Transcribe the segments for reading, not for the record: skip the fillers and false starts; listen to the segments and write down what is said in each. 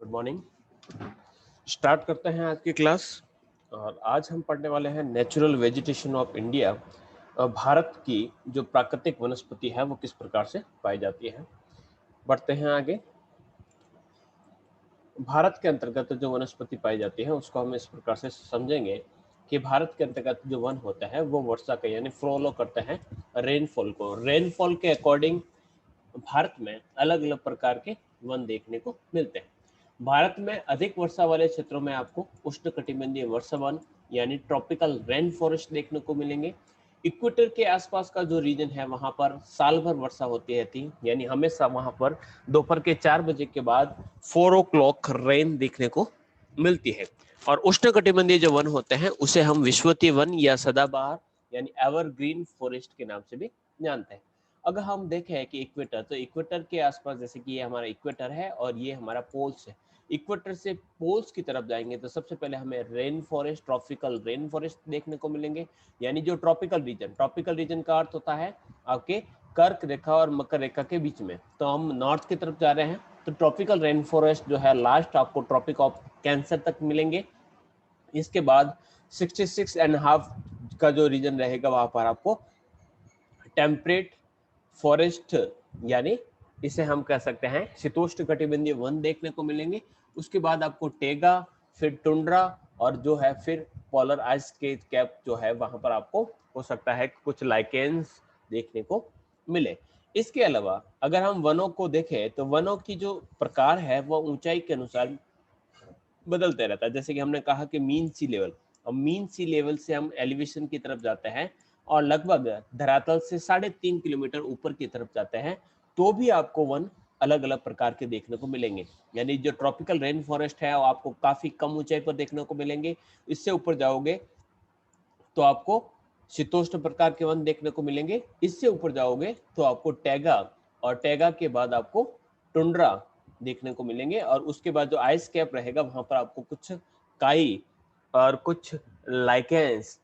Good morning. Start करते हैं आज की क्लास। और आज हम पढ़ने वाले हैं natural vegetation of India. Bharat की जो प्राकृतिक वनस्पति है वो किस प्रकार से पाई जाती है। बढ़ते हैं आगे। भारत के अंतर्गत जो वनस्पति पाई जाती है उसको हम इस प्रकार से समझेंगे कि भारत के अंतर्गत जो वन होता है वो वर्षा का यानी फॉलो करते हैं रेनफॉल को। रेनफॉल के अकॉर्डिंग भारत में अलग अलग प्रकार के वन देखने को मिलते हैं। भारत में अधिक वर्षा वाले क्षेत्रों में आपको उष्णकटिबंधीय वर्षा वन यानी ट्रॉपिकल रेन फॉरेस्ट देखने को मिलेंगे। इक्वेटर के आसपास का जो रीजन है वहां पर साल भर वर्षा होती रहती, यानी हमेशा वहां पर दोपहर के 4 बजे के बाद 4 o'clock रेन देखने को मिलती है। और उष्णकटिबंधीय जो वन होते हैं उसे हम विश्वतीय वन या सदाबहार यानी एवरग्रीन फॉरेस्ट के नाम से भी जानते हैं। अगर हम देखें कि इक्वेटर, तो इक्वेटर के आसपास जैसे कि ये हमारा इक्वेटर है और ये हमारा पोल्स है। इक्वेटर से पोल्स की तरफ जाएंगे तो सबसे पहले हमें rain forest, tropical rain forest देखने को मिलेंगे। यानी जो ट्रॉपिकल रीजन का अर्थ होता है आपके कर्क रेखा और मकर रेखा के बीच में। तो हम नॉर्थ की तरफ जा रहे हैं तो ट्रॉपिकल रेन फॉरेस्ट जो है लास्ट आपको ट्रॉपिक ऑफ कैंसर तक मिलेंगे। इसके बाद 66.5 का जो रीजन रहेगा वहां पर आपको टेम्परेट फॉरेस्ट यानी इसे हम कह सकते हैं शीतोष्ण कटिबंधीय वन देखने को मिलेंगे। उसके बाद आपको टेगा, फिर टुंड्रा और जो है फिर पोलर आइस के कैप जो है वहां पर आपको हो सकता है कुछ लाइकेंस देखने को मिले। इसके अलावा अगर हम वनों को देखें तो वनों की जो प्रकार है वह ऊंचाई के अनुसार बदलते रहता है। जैसे कि हमने कहा कि मीन सी लेवल, और मीन सी लेवल से हम एलिवेशन की तरफ जाते हैं और लगभग धरातल से 3.5 किलोमीटर ऊपर की तरफ जाते हैं तो भी आपको वन अलग अलग प्रकार के देखने को मिलेंगे। यानी जो ट्रॉपिकल रेन फॉरेस्ट है वो आपको काफी कम ऊंचाई पर देखने को मिलेंगे। इससे ऊपर जाओगे तो आपको शीतोष्ण प्रकार के वन देखने को मिलेंगे। इससे ऊपर जाओगे तो आपको टैगा, और टैगा के बाद आपको टुंड्रा देखने को मिलेंगे। और उसके बाद जो आइस कैप रहेगा वहां पर आपको कुछ काई और कुछ लाइकेंस,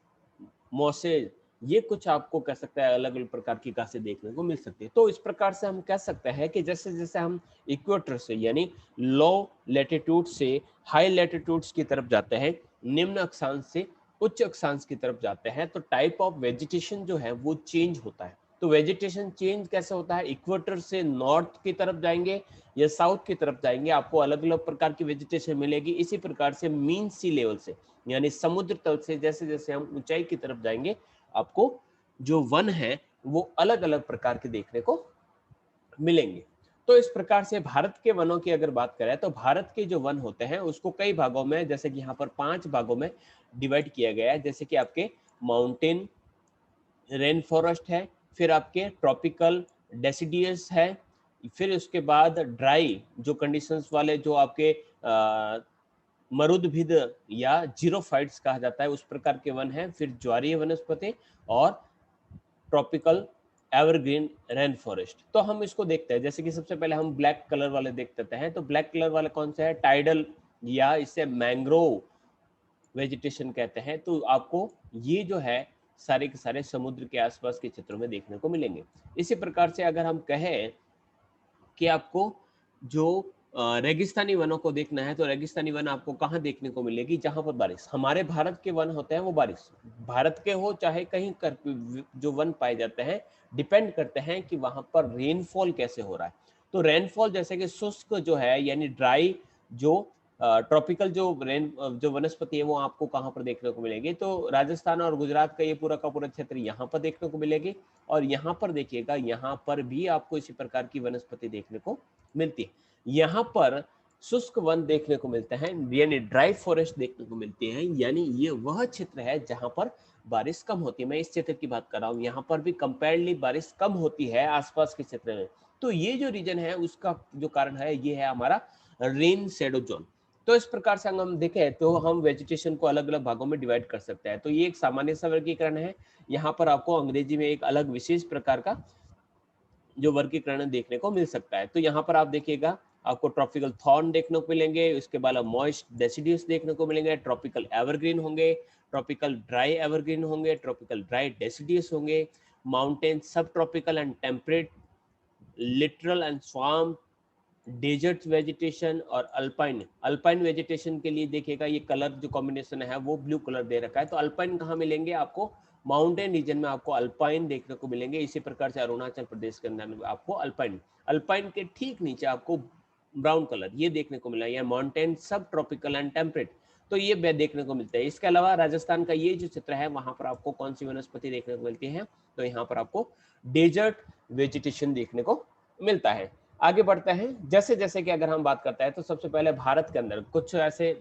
मोसेज, ये कुछ आपको कह सकते हैं अलग अलग प्रकार की घासें देखने को मिल सकती है। तो इस प्रकार से हम कह सकते हैं कि जैसे जैसे हम इक्वेटर से यानी लो लेटीट्यूड से हाई लेटीट्यूड्स की तरफ जाते हैं, निम्न अक्षांश से उच्च अक्षांश की तरफ जाते हैं, तो टाइप ऑफ वेजिटेशन जो है वो चेंज होता है। तो वेजिटेशन चेंज कैसे होता है, इक्वेटर से नॉर्थ की तरफ जाएंगे या साउथ की तरफ जाएंगे आपको अलग अलग प्रकार की वेजिटेशन मिलेगी। इसी प्रकार से मीन सी लेवल से यानी समुद्र तल से जैसे जैसे हम ऊंचाई की तरफ जाएंगे आपको जो वन है वो अलग अलग प्रकार के देखने को मिलेंगे। तो इस प्रकार से भारत के वनों की अगर बात करें तो भारत के जो वन होते हैं उसको कई भागों में, जैसे कि यहाँ पर 5 भागों में डिवाइड किया गया है। जैसे कि आपके माउंटेन रेन फॉरेस्ट है, फिर आपके ट्रॉपिकल डेसिडियस है, फिर उसके बाद ड्राई जो कंडीशंस वाले जो आपके मरुदभिद या जीरोफाइट्स कहा जाता है उस प्रकार के वन है, फिर ज्वारीय वनस्पति और ट्रॉपिकल एवरग्रीन रेन फॉरेस्ट। तो हम इसको देखते हैं। जैसे कि सबसे पहले हम ब्लैक कलर वाले देख लेते हैं। तो ब्लैक कलर वाले कौन से है, टाइडल या इसे मैंग्रोव वेजिटेशन कहते हैं। तो आपको ये जो है सारे के सारे समुद्र के आसपास के क्षेत्रों में देखने को मिलेंगे। इसी प्रकार से अगर हम कहें कि आपको जो रेगिस्तानी वनों को देखना है तो रेगिस्तानी वन आपको कहाँ देखने को मिलेगी, जहां पर बारिश, हमारे भारत के वन होते हैं वो बारिश, भारत के हो चाहे कहीं कर जो वन पाए जाते हैं डिपेंड करते हैं कि वहां पर रेनफॉल कैसे हो रहा है। तो रेनफॉल जैसे कि शुष्क जो है यानी ड्राई जो ट्रॉपिकल जो रेन जो वनस्पति है वो आपको कहाँ पर देखने को मिलेगी, तो राजस्थान और गुजरात का ये पूरा का पूरा क्षेत्र यहाँ पर देखने को मिलेगी। और यहाँ पर देखिएगा यहाँ पर भी आपको इसी प्रकार की वनस्पति देखने को मिलती है। यहाँ पर शुष्क वन देखने को मिलते हैं यानी ड्राई फॉरेस्ट देखने को मिलती है। यानी ये वह क्षेत्र है जहां पर बारिश कम होती है। मैं इस क्षेत्र की बात कर रहा हूँ, यहाँ पर भी कंपेयरली बारिश कम होती है आसपास के क्षेत्र में। तो ये जो रीजन है उसका जो कारण है ये है हमारा रेन शेडो जोन। तो इस प्रकार से हम देखें तो हम वेजिटेशन को अलग अलग भागों में डिवाइड कर सकते हैं। तो ये एक सामान्य सा वर्गीकरण है। यहाँ पर आपको अंग्रेजी में एक अलग विशेष प्रकार का जो वर्गीकरण देखने को मिल सकता है। तो यहाँ पर आप देखिएगा आपको ट्रॉपिकल थॉर्न देखने को मिलेंगे, उसके बाद मॉइस्ट डेसिडियस देखने को मिलेंगे, ट्रॉपिकल एवरग्रीन होंगे, ट्रॉपिकल ड्राई एवरग्रीन होंगे, ट्रॉपिकल ड्राई डेसिडियस होंगे, mountain subtropical and temperate, littoral and swamp, desert vegetation और अल्पाइन। अल्पाइन वेजिटेशन के लिए देखिएगा ये कलर जो कॉम्बिनेशन है वो ब्लू कलर दे रखा है, तो अल्पाइन कहाँ मिलेंगे आपको, माउंटेन रीजन में आपको अल्पाइन देखने को मिलेंगे। इसी प्रकार से अरुणाचल प्रदेश के अंदर आपको अल्पाइन, अल्पाइन के ठीक नीचे आपको ब्राउन कलर ये देखने को मिला, या mountain subtropical and temperate, तो ये देखने को मिलता है। इसके अलावा राजस्थान का ये जो चित्र है वहां पर आपको कौन सी वनस्पति देखने को मिलती है, तो यहाँ पर आपको डेजर्ट वेजिटेशन देखने को मिलता है। आगे बढ़ते हैं, जैसे जैसे कि अगर हम बात करते हैं तो सबसे पहले भारत के अंदर कुछ ऐसे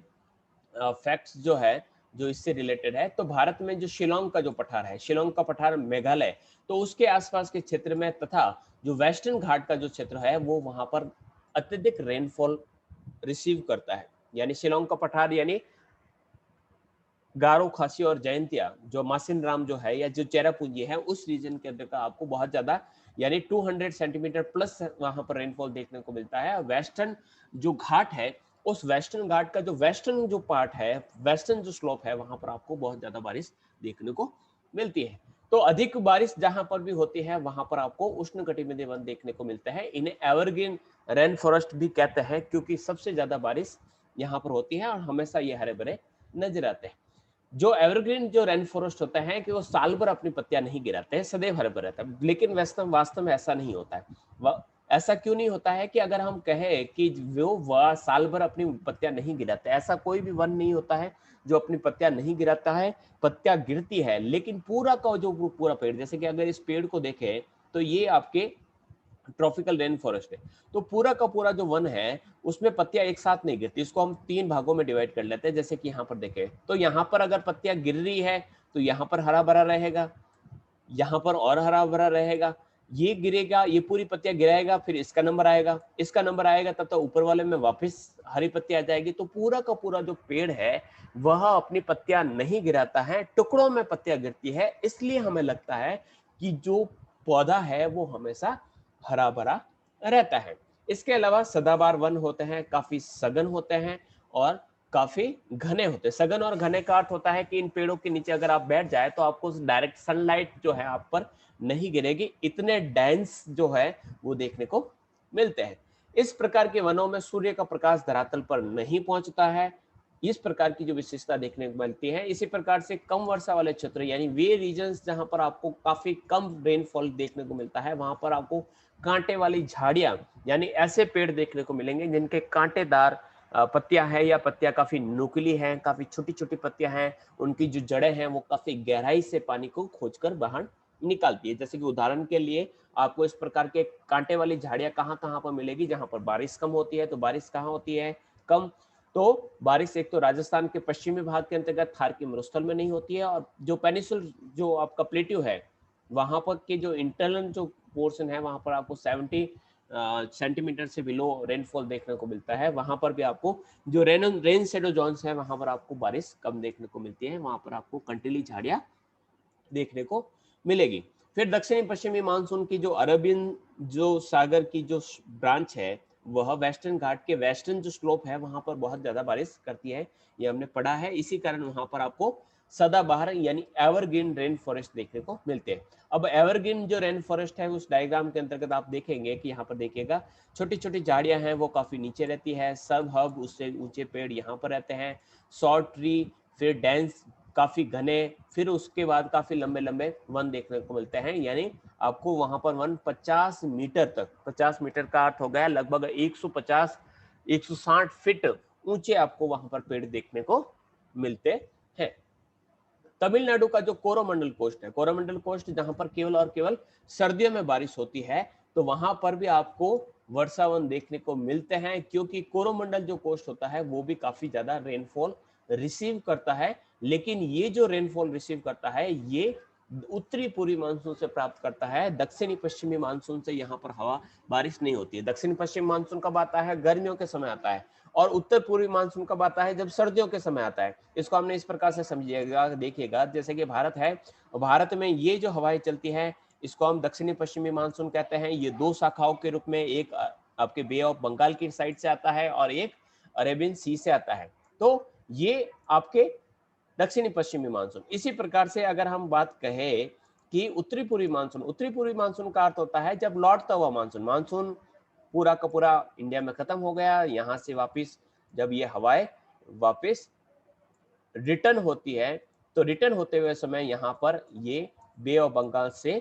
फैक्ट्स जो है जो इससे रिलेटेड है, तो भारत में जो शिलोंग का जो पठार है, शिलोंग का पठार मेघालय, तो उसके आसपास के क्षेत्र में तथा जो वेस्टर्न घाट का जो क्षेत्र है वो वहां पर अत्यधिक रेनफॉल रिसीव करता है। यानी शिलोंग का पठार यानी गारो, खासी और जयंतिया जो मासिन राम जो है या जो चेरापूंजी है उस रीजन के अंदर का आपको बहुत ज्यादा यानी 200 सेंटीमीटर प्लस वहां पर रेनफॉल देखने को मिलता है। वेस्टर्न जो घाट है उस वेस्टर्न घाट का जो वेस्टर्न जो पार्ट है, वेस्टर्न जो स्लोप है वहां पर आपको बहुत ज्यादा बारिश देखने को मिलती है। तो अधिक बारिश जहां पर भी होती है वहां पर आपको उष्णकटिबंधीय वन देखने को मिलता है। इन्हें एवरग्रीन रेन फॉरेस्ट भी कहते हैं क्योंकि सबसे ज्यादा बारिश यहाँ पर होती है और हमेशा ये हरे भरे नजर आते हैं। जो एवरग्रीन जो रेन फॉरेस्ट होता है कि वो साल भर अपनी पत्तियां नहीं गिराते हैं, सदैव हरे भरे रहता है, लेकिन वास्तव में ऐसा नहीं होता है। ऐसा क्यों नहीं होता है कि अगर हम कहें कि वह साल भर अपनी पत्तियां नहीं गिराते, ऐसा कोई भी वन नहीं होता है जो अपनी पत्तियां नहीं गिराता है। पत्तियां गिरती है लेकिन पूरा का जो पूरा पेड़, जैसे कि अगर इस पेड़ को देखें तो ये आपके ट्रॉपिकल रेन फॉरेस्ट है, तो पूरा का पूरा जो वन है उसमें पत्तियां एक साथ नहीं गिरती, इसको हम 3 भागों में डिवाइड कर लेते हैं। जैसे कि यहाँ पर देखें तो यहाँ पर अगर पत्तियां गिर रही है तो यहाँ पर हरा भरा रहेगा, यहाँ पर और हरा भरा रहेगा, ये गिरेगा, ये पूरी पत्तियां गिराएगा, फिर इसका नंबर आएगा, इसका नंबर आएगा, तब तो ऊपर वाले में वापस हरी पत्ती आ जाएगी। तो पूरा का पूरा जो पेड़ है वह अपनी पत्तियां नहीं गिराता है, टुकड़ों में पत्तियां गिरती है, इसलिए हमें लगता है कि जो पौधा है वो हमेशा हरा भरा रहता है। इसके अलावा सदाबहार वन होते हैं, काफी सघन होते हैं और काफी घने होते हैं। सघन और घने का अर्थ होता है कि इन पेड़ों के नीचे अगर आप बैठ जाए तो आपको डायरेक्ट सनलाइट जो है आप पर नहीं गिरेगी, इतने डेंस जो है वो देखने को मिलते हैं। इस प्रकार के वनों में सूर्य का प्रकाश धरातल पर नहीं पहुंचता है, इस प्रकार की जो विशेषता देखने को मिलती है। इसी प्रकार से कम वर्षा वाले क्षेत्र यानी वे रीजन्स जहां पर आपको काफी कम रेनफॉल देखने को मिलता है, वहां पर आपको कांटे वाली झाड़ियां यानी ऐसे पेड़ देखने को मिलेंगे जिनके कांटेदार पत्तियां हैं या पत्तियां काफी नुकीली हैं, काफी छोटी छोटी पत्तियां हैं, उनकी जो जड़ें हैं वो काफी गहराई से पानी को खोजकर बाहर निकालती है। जैसे कि उदाहरण के लिए आपको इस प्रकार के कांटे वाली झाड़ियां कहाँ कहाँ पर मिलेगी, जहां पर बारिश कम होती है। तो बारिश कहाँ होती है कम, तो बारिश एक तो राजस्थान के पश्चिमी भाग के अंतर्गत थार की मरुस्थल में नहीं होती है, और जो पेनिसुल जो आपका प्लेट्यू है वहां पर के जो इंटरनल जो पोर्शन है वहां पर आपको 70 सेंटीमीटर से बिलो रेनफॉल देखने को मिलता है। वहां पर भी आपको जो रेन शेडो जोन्स है वहां पर आपको बारिश कम देखने को मिलती है, वहां पर आपको कंटीली झाड़ियां देखने को मिलेगी। फिर दक्षिणी पश्चिमी मानसून की जो अरबियन जो सागर की जो ब्रांच है वह वेस्टर्न घाट के वेस्टर्न जो स्लोप है वहां पर बहुत ज्यादा बारिश करती है, ये हमने पढ़ा है। इसी कारण वहां पर आपको सदाबहार यानी एवरग्रीन रेन फॉरेस्ट देखने को मिलते हैं। अब एवरग्रीन जो रेन फॉरेस्ट है उस डायग्राम के अंतर्गत आप देखेंगे कि यहाँ पर देखिएगा छोटी छोटी झाड़ियां हैं वो काफी नीचे रहती है, सब हब उससे ऊंचे पेड़ यहाँ पर रहते हैं, शॉर्ट ट्री, फिर डेंस काफी घने, फिर उसके बाद काफी लंबे लंबे वन देखने को मिलते हैं। यानी आपको वहां पर वन 50 मीटर तक, 50 मीटर का अर्थ हो गया लगभग 150 160 फीट ऊंचे आपको वहां पर पेड़ देखने को मिलते हैं। तमिलनाडु का जो कोरोमंडल कोस्ट है, कोरोमंडल कोस्ट जहां पर केवल और केवल सर्दियों में बारिश होती है, तो वहां पर भी आपको वर्षावन देखने को मिलते हैं, क्योंकि कोरोमंडल जो कोस्ट होता है वो भी काफी ज्यादा रेनफॉल रिसीव करता है। लेकिन ये जो रेनफॉल रिसीव करता है ये उत्तरी पूर्वी मानसून से प्राप्त करता है, दक्षिणी पश्चिमी मानसून से यहाँ पर हवा बारिश नहीं होती है। दक्षिणी पश्चिमी मानसून कब आता है, गर्मियों के समय आता है, और उत्तर पूर्वी मानसून कब आता है, जब सर्दियों के समय आता है। इसको हमने इस प्रकार से समझिएगा, देखिएगा जैसे कि भारत है, भारत में ये जो हवाएं चलती है इसको हम दक्षिणी पश्चिमी मानसून कहते हैं। ये दो शाखाओं के रूप में, एक आपके बे ऑफ बंगाल की साइड से आता है और एक अरेबियन सी से आता है। तो ये आपके दक्षिणी पश्चिमी मानसून। इसी प्रकार से अगर हम बात कहें कि उत्तरी पूर्वी मानसून, उत्तरी पूर्वी मानसून का अर्थ होता है जब लौटता हुआ मानसून, मानसून पूरा का पूरा इंडिया में खत्म हो गया। यहाँ से वापस जब ये हवाएं वापस रिटर्न होती है, तो रिटर्न होते हुए समय यहाँ पर ये बे ऑफ बंगाल से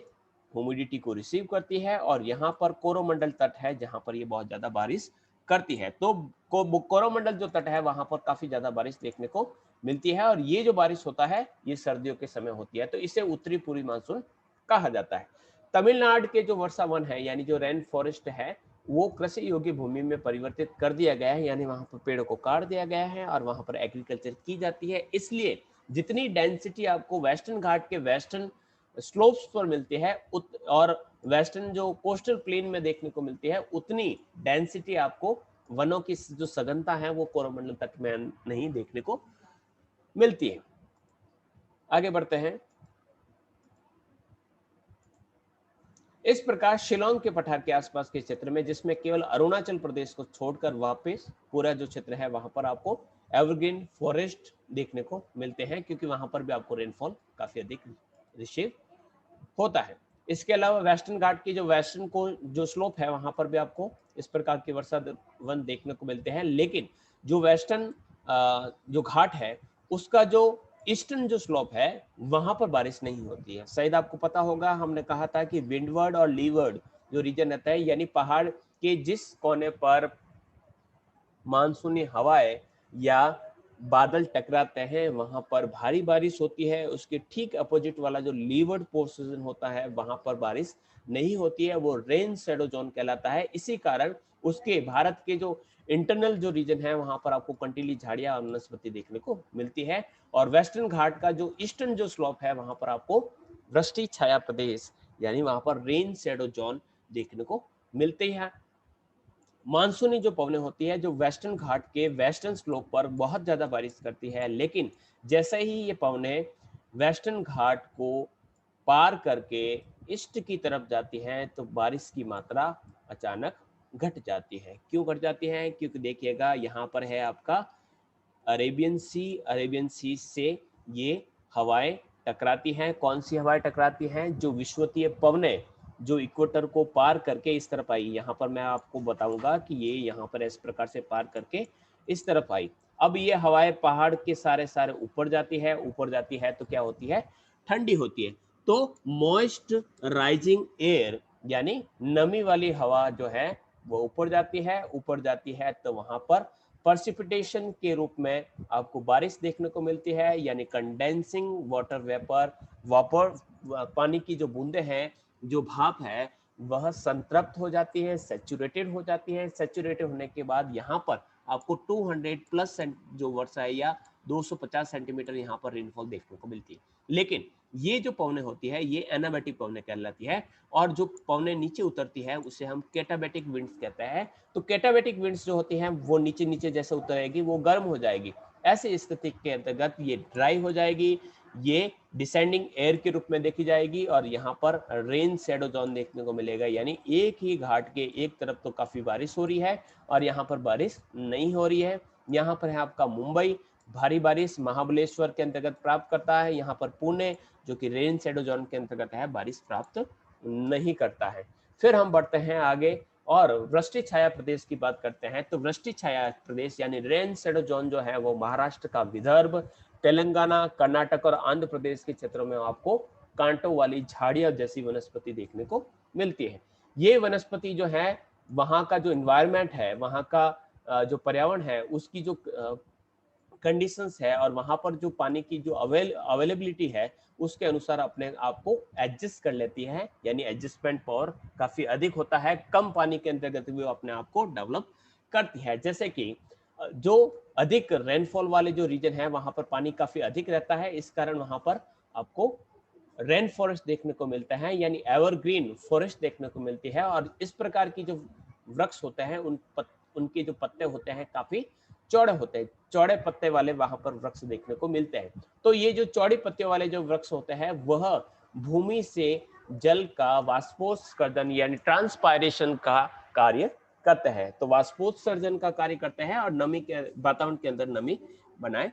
ह्यूमिडिटी को रिसीव करती है और यहाँ पर कोरोमंडल तट है जहाँ पर ये बहुत ज्यादा बारिश करती है। तो कोरोमंडल जो तट है वहां पर काफी ज्यादा बारिश देखने को मिलती है और ये जो बारिश होता है ये सर्दियों के समय होती है, तो इसे उत्तरी पूर्वी मानसून कहा जाता है। तमिलनाडु के जो वर्षा वन है यानी जो रेन फॉरेस्ट है वो कृषि योग्य भूमि में परिवर्तित कर दिया गया है, यानी वहां पर पेड़ों को काट दिया गया है और वहां पर एग्रीकल्चर की जाती है। इसलिए जितनी डेंसिटी आपको वेस्टर्न घाट के वेस्टर्न स्लोप्स पर मिलती है और वेस्टर्न जो कोस्टल प्लेन में देखने को मिलती है, उतनी डेंसिटी आपको वनों की जो सघनता है वो कोरोमंडल तट में नहीं देखने को मिलती है। आगे बढ़ते हैं। इस प्रकार शिलोंग के पठार के आसपास के क्षेत्र में, जिसमें केवल अरुणाचल प्रदेश को छोड़कर वापस पूरा जो क्षेत्र है वहां पर आपको एवरग्रीन फॉरेस्ट देखने को मिलते हैं, क्योंकि वहां पर भी आपको रेनफॉल काफी अधिक रिसीव होता है। इसके अलावा वेस्टर्न घाट की जो वेस्टर्न को जो स्लोप है वहां पर भी आपको इस प्रकार की वर्षा वन देखने को मिलते हैं, लेकिन जो वेस्टर्न जो घाट है उसका जो ईस्टर्न जो स्लोप है वहां पर बारिश नहीं होती है। शायद आपको पता होगा, हमने कहा था कि विंडवर्ड और लीवर्ड जो रीजन रहता है, यानी पहाड़ के जिस कोने पर मानसूनी हवाएं या बादल टकराते हैं वहां पर भारी बारिश होती है। उसके ठीक अपोजिट वाला जो लीवर्ड पोर्शन होता है वहां पर बारिश नहीं होती है, वो रेन शैडो जोन कहलाता है। इसी कारण उसके भारत के जो इंटरनल जो रीजन है वहां पर आपको कंटीली झाड़ियां और वनस्पति देखने को मिलती है, और वेस्टर्न घाट का जो ईस्टर्न जो स्लोप है वहां पर आपको वृष्टि छाया प्रदेश यानी वहां पर रेन शैडो जोन देखने को मिलते हैं। मानसूनी जो पवनें होती है जो वेस्टर्न घाट के वेस्टर्न स्लोप पर बहुत ज्यादा बारिश करती है, लेकिन जैसे ही ये पवनें वेस्टर्न घाट को पार करके ईस्ट की तरफ जाती हैं तो बारिश की मात्रा अचानक घट जाती है। क्यों घट जाती है? क्योंकि देखिएगा यहाँ पर है आपका अरेबियन सी से ये हवाएं टकराती हैं। कौन सी हवाएं टकराती हैं? जो विषुवतीय पवनें जो इक्वेटर को पार करके इस तरफ आई। यहाँ पर मैं आपको बताऊंगा कि ये यहाँ पर इस प्रकार से पार करके इस तरफ आई। अब ये हवाएं पहाड़ के सारे सारे ऊपर जाती है, ऊपर जाती है तो क्या होती है? ठंडी होती है। तो मॉइस्ट राइजिंग एयर यानी नमी वाली हवा जो है वो ऊपर जाती है, ऊपर जाती है तो वहां पर पर्सिपिटेशन के रूप में आपको बारिश देखने को मिलती है, यानी कंडेंसिंग वाटर वेपर, वापर पानी की जो बूंदे हैं, जो भाप है वह संतृप्त हो जाती है, सैचुरेटेड हो जाती है। सैचुरेटेड होने के बाद यहाँ पर आपको 200 प्लस जो वर्षा है या 250 सेंटीमीटर यहाँ पर रेनफॉल देखने को मिलती है। लेकिन ये जो पवने होती है ये एनाबैटिक पवने कहलाती है, और जो पवने नीचे उतरती है उसे हम कैटाबैटिक विंड्स कहते हैं। तो कैटाबैटिक विंड्स जो होती हैं वो नीचे नीचे जैसे उतरेगी वो गर्म हो जाएगी। ऐसी स्थिति के अंतर्गत ये ड्राई हो जाएगी, ये डिसेंडिंग एयर के रूप में देखी जाएगी और यहाँ पर रेन शैडो जोन देखने को मिलेगा, यानी एक ही घाट के एक तरफ तो काफी बारिश हो रही है और यहाँ पर बारिश नहीं हो रही है। यहाँ पर है आपका मुंबई, भारी बारिश महाबलेश्वर के अंतर्गत प्राप्त करता है। यहाँ पर पुणे जो कि रेन शैडो जोन के अंतर्गत है बारिश प्राप्त नहीं करता है। फिर हम बढ़ते हैं आगे और वृष्टि छाया प्रदेश की बात करते हैं। तो वृष्टि छाया प्रदेश यानी रेन शैडो जोन जो है वो महाराष्ट्र का विदर्भ, तेलंगाना, कर्नाटक और आंध्र प्रदेश के क्षेत्रों में आपको कांटों वाली झाड़ियां जैसी वनस्पति देखने को मिलती है। ये वनस्पति जो है वहां का जो इन्वायरमेंट है, वहां का जो पर्यावरण है उसकी जो कंडीशंस है और वहां पर जो पानी की जो अवेलेबिलिटी है उसके अनुसार अपने आप को एडजस्ट कर लेती है, यानी एडजस्टमेंट पावर काफी अधिक होता है। कम पानी के अंतर्गत भी वो अपने आप को डेवलप करती है। जैसे कि जो अधिक रेनफॉल वाले जो रीजन है वहां पर पानी काफी अधिक रहता है, इस कारण वहां पर आपको रेन फॉरेस्ट देखने को मिलता है, यानी एवरग्रीन फॉरेस्ट देखने को मिलती है। और इस प्रकार की जो वृक्ष होते हैं उनके जो पत्ते होते हैं काफी चौड़े होते हैं, चौड़े पत्ते वाले वहां पर वृक्ष देखने को मिलते हैं। तो ये जो चौड़े पत्ते वाले जो वृक्ष होते हैं वह भूमि से जल का वाष्पोत्सर्जन यानी ट्रांसपायरेशन का कार्य करते हैं। तो वाष्पोत्सर्जन का कार्य करते हैं और नमी के वातावरण के अंदर नमी बनाए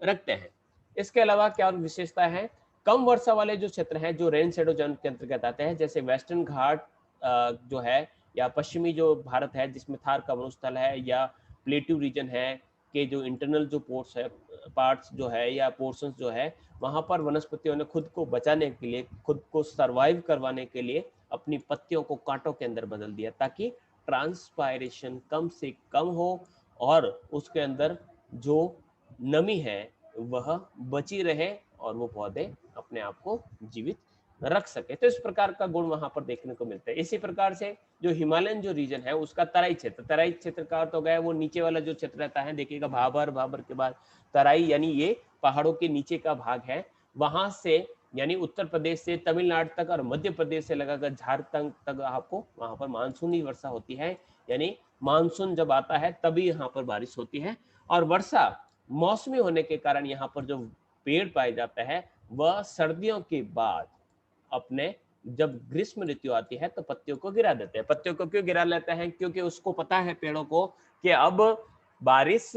रखते हैं। इसके अलावा क्या और विशेषता है? कम वर्षा वाले जो क्षेत्र हैं जो रेन शैडो जोन के अंतर्गत आते हैं, जैसे वेस्टर्न घाट जो है या पश्चिमी जो भारत है जिसमें थार का वनस्थल है या प्लेट्यू रीजन है के जो इंटरनल जो पोर्ट्स है पार्ट्स जो है या पोर्शंस जो है, वहां पर वनस्पतियों ने खुद को बचाने के लिए, खुद को सरवाइव करवाने के लिए अपनी पत्तियों को कांटों के अंदर बदल दिया ताकि ट्रांसपायरेशन कम से कम हो और उसके अंदर जो नमी है वह बची रहे और वो पौधे अपने आप को जीवित रख सके। तो इस प्रकार का गुण वहां पर देखने को मिलता है। इसी प्रकार से जो हिमालयन जो रीजन है उसका तराई क्षेत्र का अर्थ हो गया वो नीचे वाला जो क्षेत्र रहता है, देखिएगा भाबर, भाबर के बाद तराई, यानी ये पहाड़ों के नीचे का भाग है। वहां से यानी उत्तर प्रदेश से तमिलनाडु तक और मध्य प्रदेश से लगाकर झारखंड तक आपको वहां पर मानसूनी वर्षा होती है, यानी मानसून जब आता है तभी यहाँ पर बारिश होती है। और वर्षा मौसमी होने के कारण यहाँ पर जो पेड़ पाए जाता है वह सर्दियों के बाद अपने जब ग्रीष्म ऋतु आती है तो पत्तियों को गिरा देते हैं। पत्तियों को क्यों गिरा लेते हैं? क्योंकि उसको पता है पेड़ों को कि अब बारिश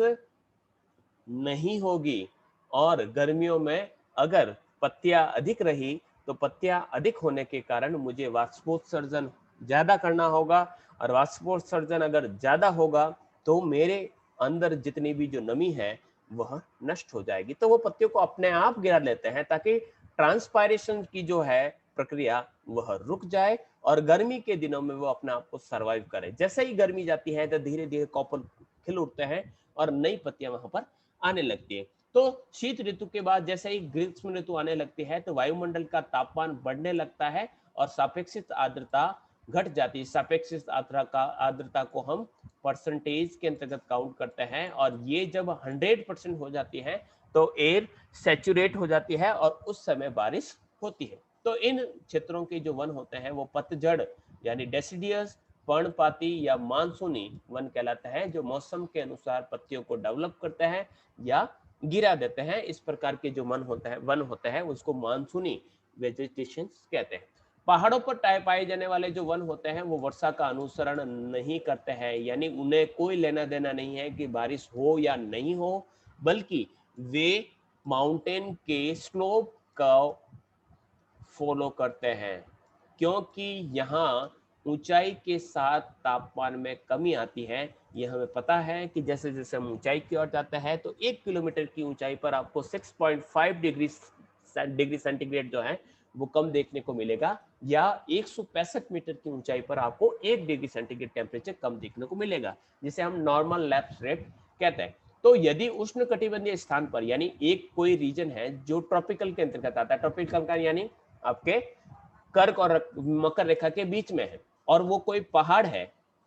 नहीं होगी और गर्मियों में अगर पत्तियां अधिक रही तो पत्तियां अधिक होने के कारण मुझे वाष्पोत्सर्जन ज्यादा करना होगा और वाष्पोत्सर्जन अगर ज्यादा होगा तो मेरे अंदर जितनी भी जो नमी है वह नष्ट हो जाएगी। तो वो पत्तियों को अपने आप गिरा लेते हैं ताकि ट्रांसपायरेशन की जो है प्रक्रिया वह रुक जाए और गर्मी के दिनों में वो अपने आप को सरवाइव करे। जैसे ही गर्मी जाती है तो धीरे धीरे कॉपर खिल उठते हैं और नई पत्तियां वहां पर आने लगती है। तो शीत ऋतु के बाद जैसे ही ग्रीष्म ऋतु आने लगती है तो वायुमंडल का तापमान बढ़ने लगता है और सापेक्षिक आर्द्रता घट जाती है। सापेक्षिक आर्द्रता को हम परसेंटेज के अंतर्गत काउंट करते हैं और ये जब 100% हो जाती है तो एयर सैचुरेट हो जाती है और उस समय बारिश होती है। तो इन क्षेत्रों के जो वन होते हैं वो पतझड़ यानी डेसिडियस, पर्णपाती या मानसूनी वन कहलाता है, जो मौसम के अनुसार पत्तियों को डेवलप करते हैं या गिरा देते हैं। इस प्रकार के जो वन होते हैं उसको मानसूनी वेजिटेशन कहते हैं। पहाड़ों पर पाए जाने वाले जो वन होते हैं वो वर्षा का अनुसरण नहीं करते हैं, यानी उन्हें कोई लेना देना नहीं है कि बारिश हो या नहीं हो, बल्कि वे माउंटेन के स्लोप का फॉलो करते हैं। क्योंकि यहाँ ऊंचाई के साथ तापमान में कमी आती है। ये हमें पता है कि जैसे जैसे हम ऊंचाई की ओर जाते हैं तो 1 किलोमीटर की ऊंचाई पर आपको 6.5 डिग्री सेंटीग्रेड जो है वो कम देखने को मिलेगा, या 165 मीटर की ऊंचाई पर आपको 1 डिग्री सेंटीग्रेड टेम्परेचर कम देखने को मिलेगा, जिसे हम नॉर्मल लैप्स रेट कहते हैं। तो यदि उष्ण कटिबंधीय स्थान पर यानी एक कोई रीजन है जो ट्रॉपिकल के अंतर्गत आता है, ट्रॉपिकल का यानी आपके कर्क और मकर रेखा के बीच में है और वो कोई पहाड़ है,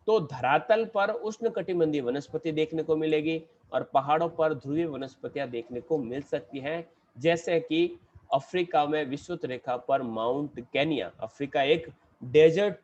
तो धरातल पर उष्ण कटिबंधीय वनस्पति देखने को मिलेगी और पहाड़ों पर ध्रुवीय वनस्पतियां देखने को मिल सकती हैं। जैसे कि अफ्रीका में विषुवत रेखा पर माउंट केनिया, अफ्रीका एक डेजर्ट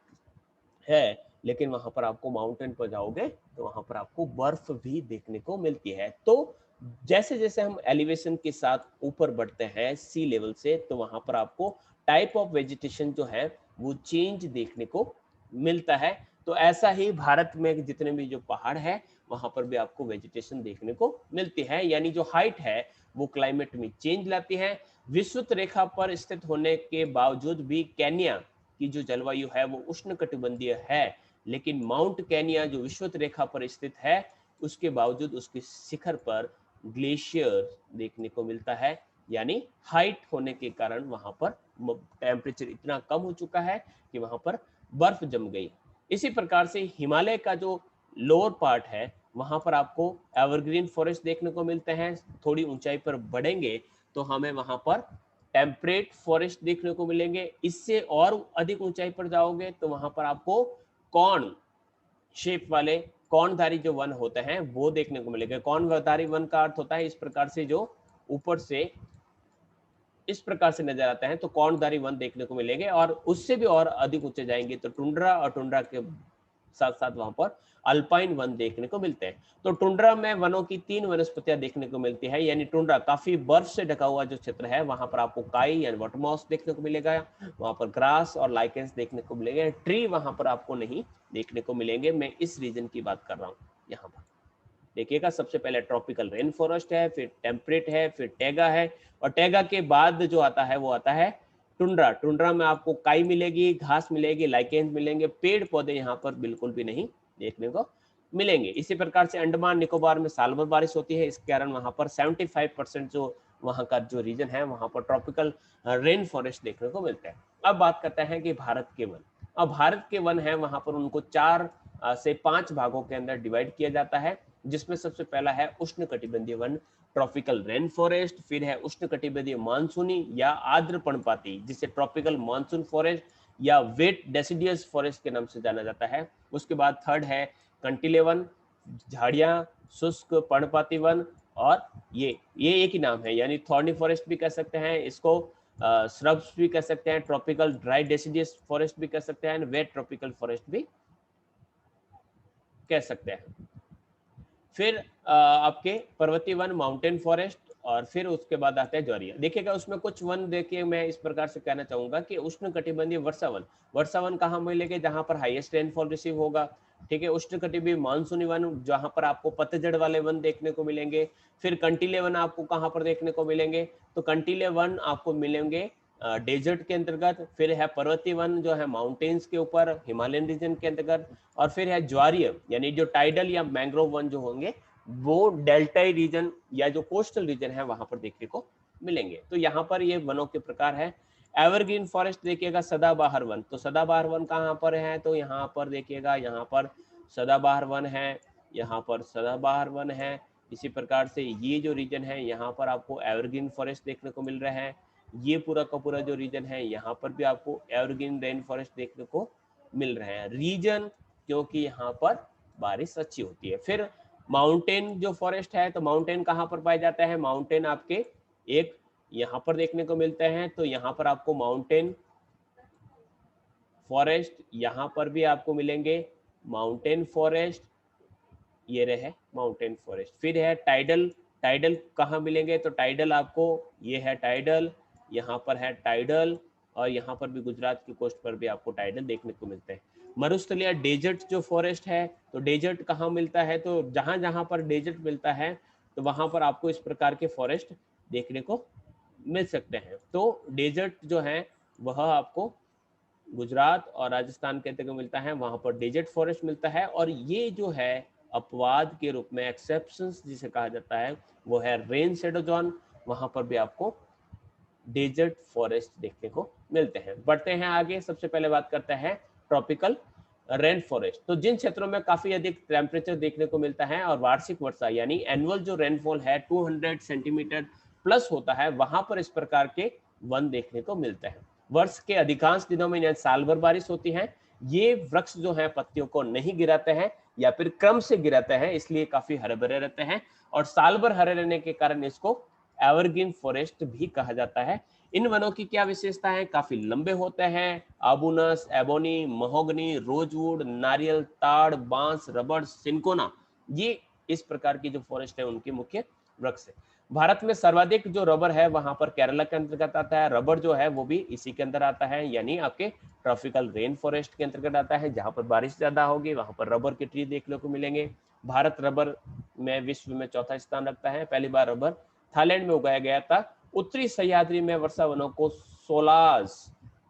है लेकिन वहां पर आपको माउंटेन पर जाओगे तो वहां पर आपको बर्फ भी देखने को मिलती है। तो जैसे जैसे हम एलिवेशन के साथ ऊपर बढ़ते हैं सी लेवल से, तो वहां पर आपको टाइप ऑफ वेजिटेशन जो है वो चेंज देखने को मिलता है। तो ऐसा ही भारत में जितने भी जो पहाड़ है वहां पर भी आपको वेजिटेशन देखने को मिलती है, यानी जो हाइट है वो क्लाइमेट में चेंज लाती है। विषुवत रेखा पर स्थित होने के बावजूद भी केन्या की जो जलवायु है वो उष्ण कटिबंधीय है, लेकिन माउंट केनिया जो विषुवत रेखा पर स्थित है उसके बावजूद उसके शिखर पर ग्लेशियर देखने को मिलता है, यानी हाइट होने के कारण वहां पर टेम्परेचर इतना कम हो चुका है कि वहां पर बर्फ जम गई। इसी प्रकार से हिमालय का जो लोअर पार्ट है वहां पर आपको एवरग्रीन फॉरेस्ट देखने को मिलते हैं। थोड़ी ऊंचाई पर बढ़ेंगे तो हमें वहां पर टेम्परेट फॉरेस्ट देखने को मिलेंगे। इससे और अधिक ऊंचाई पर जाओगे तो वहां पर आपको कॉर्न शेप वाले कौनधारी जो वन होते हैं वो देखने को मिलेगा। कौनधारी वन का अर्थ होता है इस प्रकार से जो ऊपर से इस प्रकार से नजर आता है, तो कौनधारी वन देखने को मिलेंगे और उससे भी और अधिक ऊंचे जाएंगे तो टुंड्रा और टुंड्रा के साथ साथ वहां पर अल्पाइन वन देखने को मिलते हैं। तो टुंड्रा में वनों की 3 वनस्पतियां देखने को मिलती है, यानी टुंड्रा काफी बर्फ से ढका हुआ जो क्षेत्र है वहां पर आपको काई यानी वाटरमॉस देखने को मिलेगा, वहां पर ग्रास और लाइकेंस देखने को मिलेंगे। ट्री वहां पर आपको नहीं देखने को मिलेंगे। मैं इस रीजन की बात कर रहा हूँ। यहाँ पर देखिएगा सबसे पहले ट्रॉपिकल रेन फॉरेस्ट है, फिर टेम्परेट है, फिर टैगा है और टैगा के बाद जो आता है वो आता है टुंड्रा, टुंड्रा में आपको काई मिलेगी, घास मिलेगी, लाइकेन्स मिलेंगे, पेड़ पौधे यहाँ पर बिल्कुल भी नहीं देखने को मिलेंगे। इसी प्रकार से अंडमान निकोबार में साल भर बारिश होती है, इस कारण वहाँ पर 75% जो वहाँ का जो रीजन है वहाँ पर ट्रॉपिकल रेन फॉरेस्ट देखने को मिलता है। अब बात करते हैं कि भारत के वन। अब भारत के वन है वहाँ पर उनको 4 से 5 भागों के अंदर डिवाइड किया जाता है, जिसमें सबसे पहला है उष्णकटिबंधीय वन, ट्रॉपिकल रेन फॉरेस्ट, फिर है उष्णकटिबंधीय मानसूनी या आर्द्र पर्णपाती जिसे ट्रॉपिकल मानसून फॉरेस्ट या वेट डेसिडियस फॉरेस्ट के नाम से जाना जाता है। उसके बाद थर्ड है कंटीले वन, झाड़ियां, शुष्क पर्णपाती वन, और ये एक ही नाम है, यानी थॉर्नी फॉरेस्ट भी कह सकते हैं इसको, श्रब्स भी कह सकते हैं, ट्रॉपिकल ड्राई डेसिडियस फॉरेस्ट भी कह सकते हैं, वेट ट्रॉपिकल फॉरेस्ट भी कह सकते हैं। फिर आपके पर्वतीय वन, माउंटेन फॉरेस्ट, और फिर उसके बाद आता है ज्वारिया। देखिएगा उसमें कुछ वन देखिए मैं इस प्रकार से कहना चाहूंगा कि उष्ण कटिबंधीय वर्षावन, वर्षावन कहाँ मिलेंगे, जहां पर हाईएस्ट रेनफॉल रिसीव होगा। ठीक है, उष्ण कटिबंधीय मानसूनी वन जहां पर आपको पतझड़ वाले वन देखने को मिलेंगे। फिर कंटीले वन आपको कहाँ पर देखने को मिलेंगे, तो कंटीले वन आपको मिलेंगे डेजर्ट के अंतर्गत। फिर है पर्वतीय वन जो है माउंटेन्स के ऊपर हिमालयन रीजन के अंतर्गत, और फिर है ज्वारीय यानी जो टाइडल या मैंग्रोव वन जो होंगे वो डेल्टाई रीजन या जो कोस्टल रीजन है वहां पर देखने को मिलेंगे। तो यहाँ पर ये वनों के प्रकार है। एवरग्रीन फॉरेस्ट देखिएगा, सदाबहार वन, तो सदाबहार वन कहाँ पर है, तो यहाँ पर देखिएगा यहाँ पर सदाबहार वन है, यहाँ पर सदाबहार वन है। इसी प्रकार से ये जो रीजन है यहाँ पर आपको एवरग्रीन फॉरेस्ट देखने को मिल रहा है। ये पूरा का पूरा जो रीजन है यहाँ पर भी आपको एवरग्रीन रेन फॉरेस्ट देखने को मिल रहे हैं रीजन, क्योंकि यहाँ पर बारिश अच्छी होती है। फिर माउंटेन जो फॉरेस्ट है, तो माउंटेन कहाँ पर पाया जाता है, माउंटेन आपके एक यहाँ पर देखने को मिलते हैं। तो यहाँ पर आपको माउंटेन फॉरेस्ट यहाँ पर भी आपको मिलेंगे, माउंटेन फॉरेस्ट, ये रहे माउंटेन फॉरेस्ट। फिर है टाइडल, टाइडल कहाँ मिलेंगे, तो टाइडल आपको ये है टाइडल, यहाँ पर है टाइडल, और यहाँ पर भी गुजरात की कोस्ट पर भी आपको टाइडल देखने को मिलते हैं। मरुस्थलीय डेजर्ट जो फॉरेस्ट है, तो डेजर्ट कहाँ मिलता है, तो जहाँ जहाँ पर डेजर्ट मिलता है तो वहाँ पर आपको इस प्रकार के फॉरेस्ट देखने को मिल सकते हैं। तो डेजर्ट जो है वह आपको गुजरात और राजस्थान के अंतर्गत मिलता है, वहाँ पर डेजर्ट फॉरेस्ट मिलता है। और ये जो है अपवाद के रूप में, एक्सेप्शंस जिसे कहा जाता है, वो है रेन शेडो जोन, वहाँ पर भी आपको डेजर्ट फॉरेस्ट देखने को मिलते हैं। बढ़ते हैं आगे, सबसे पहले बात करते हैं ट्रॉपिकल रेन फॉरेस्ट। तो जिन क्षेत्रों में काफी अधिक टेम्परेचर देखने को मिलता है और वार्षिक वर्षा यानी एनुअल जो रेनफॉल है 200 सेंटीमीटर प्लस होता है, वहां पर इस प्रकार के वन देखने को मिलते हैं। वर्ष के अधिकांश दिनों में साल भर बारिश होती है। ये वृक्ष जो है पत्तियों को नहीं गिराते हैं या फिर क्रम से गिराते हैं, इसलिए काफी हरे भरे रहते हैं, और साल भर हरे रहने के कारण इसको एवरग्रीन फॉरेस्ट भी कहा जाता है। इन वनों की क्या विशेषता है, काफी लंबे होते हैं, आबूनस, एबोनी, महोगनी, रोजवुड, नारियल, ताड़, बांस, रबड़, सिनकोना, ये इस प्रकार की जो फॉरेस्ट है उनके मुख्य वृक्ष है। भारत में सर्वाधिक जो रबर है वहां पर केरला के अंतर्गत आता है। रबर जो है वो भी इसी के अंदर आता है, यानी आपके ट्रॉपिकल रेन फॉरेस्ट के अंतर्गत आता है। जहां पर बारिश ज्यादा होगी वहां पर रबर के ट्री देखने को मिलेंगे। भारत रबर में विश्व में चौथा स्थान रखता है। पहली बार रबर थाईलैंड में उगाया गया था। उत्तरी सह्याद्री में वर्षा वनों को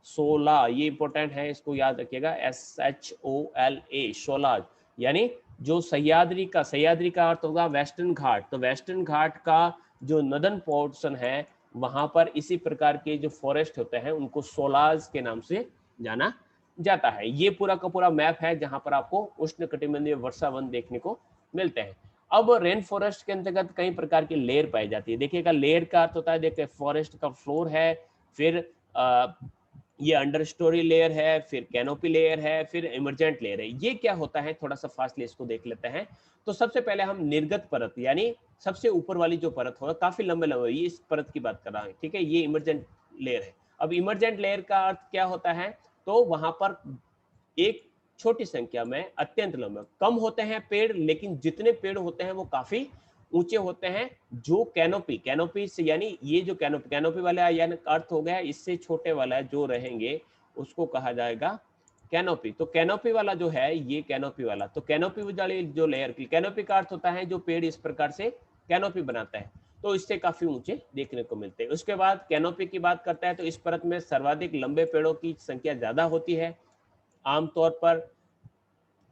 सोला, ये इंपॉर्टेंट है, इसको याद रखिएगा, SHOLA, शोलाज, यानी जो सह्याद्री का अर्थ होगा वेस्टर्न घाट, तो वेस्टर्न घाट का जो नदन पोर्शन है वहां पर इसी प्रकार के जो फॉरेस्ट होते हैं उनको सोलाज के नाम से जाना जाता है। ये पूरा का पूरा मैप है जहां पर आपको उष्णकटिबंधीय वर्षा वन देखने को मिलते हैं। अब रेन फॉरेस्ट के अंतर्गत कई प्रकार की लेयर पाई जाती है। देखिएगा लेयर का अर्थ होता है, देखिए फॉरेस्ट का फ्लोर है, फिर ये अंडर स्टोरी लेयर है, फिर कैनोपी लेयर है, फिर इमरजेंट लेयर है। ये क्या होता है, थोड़ा सा फास्टली इसको देख लेते हैं। तो सबसे पहले हम निर्गत परत यानी सबसे ऊपर वाली जो परत होगा, काफी लंबे लंबे, ये इस परत की बात कर रहा है, ठीक है, ये इमरजेंट लेयर है। अब इमरजेंट लेयर का अर्थ क्या होता है, तो वहां पर एक छोटी संख्या में अत्यंत लंबे कम होते हैं पेड़, लेकिन जितने पेड़ होते हैं वो काफी ऊंचे होते हैं। जो कैनोपी से, यानी ये जो कैनोपी वाला यानी अर्थ हो गया, इससे छोटे वाला जो रहेंगे उसको कहा जाएगा कैनोपी। तो कैनोपी वाला जो है ये कैनोपी वाला, तो कैनोपी वाली जो लेयर की, कैनोपी का अर्थ होता है जो पेड़ इस प्रकार से कैनोपी बनाता है। तो इससे काफी ऊंचे देखने को मिलते हैं। उसके बाद कैनोपी की बात करता है तो इस परत में सर्वाधिक लंबे पेड़ों की संख्या ज्यादा होती है, आमतौर पर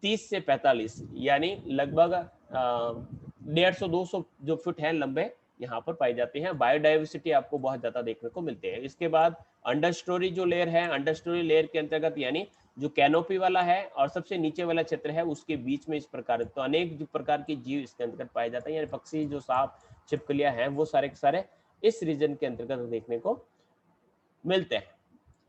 30 से 45, यानी लगभग 150-200 जो फुट है लंबे यहाँ पर पाई जाती हैं। बायोडाइवर्सिटी आपको बहुत ज्यादा देखने को मिलते हैं। इसके बाद अंडर स्टोरी जो लेयर है, अंडर स्टोरी लेयर के अंतर्गत यानी जो कैनोपी वाला है और सबसे नीचे वाला क्षेत्र है उसके बीच में इस प्रकार तो अनेक जो प्रकार के जीव इसके अंतर्गत पाए जाते हैं, यानी पक्षी जो सांप छिपकलियां हैं वो सारे के सारे इस रीजन के अंतर्गत देखने को मिलते हैं।